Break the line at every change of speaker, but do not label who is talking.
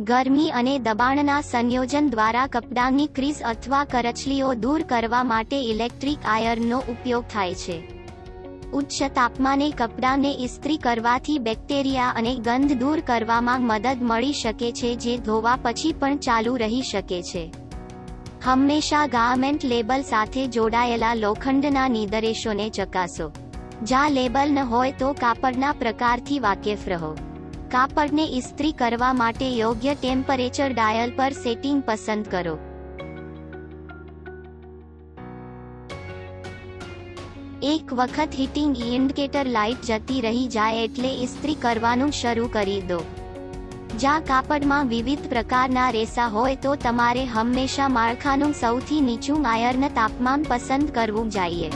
ગરમી અને દબાણના સંયોજન દ્વારા કપડાની ક્રીઝ અથવા કરચલીઓ દૂર કરવા માટે ઇલેક્ટ્રિક આયરનનો ઉપયોગ થાય છે. ઉચ્ચ તાપમાને કપડાને ઇસ્ત્રી કરવાથી બેક્ટેરિયા અને ગંધ દૂર કરવામાં મદદ મળી શકે છે, જે ધોવા પછી પણ ચાલુ રહી શકે છે. હંમેશા ગાર્મેન્ટ લેબલ સાથે જોડાયેલા લોખંડના નિર્દેશોને ચકાસો. જ્યાં લેબલ ન હોય તો કાપડના પ્રકારથી વાકેફ રહો. કાપડને ઇસ્ત્રી કરવા માટે યોગ્ય ટેમ્પરેચર ડાયલ પર સેટિંગ પસંદ કરો. એક વખત હીટિંગ ઇન્ડિકેટર લાઇટ જતી રહી જાય એટલે ઇસ્ત્રી કરવાનું શરૂ કરી દો. જ્યાં કાપડમાં વિવિધ પ્રકારના રેસા હોય તો તમારે હંમેશા માળખાનું સૌથી નીચું આયર્ન તાપમાન પસંદ કરવું જોઈએ.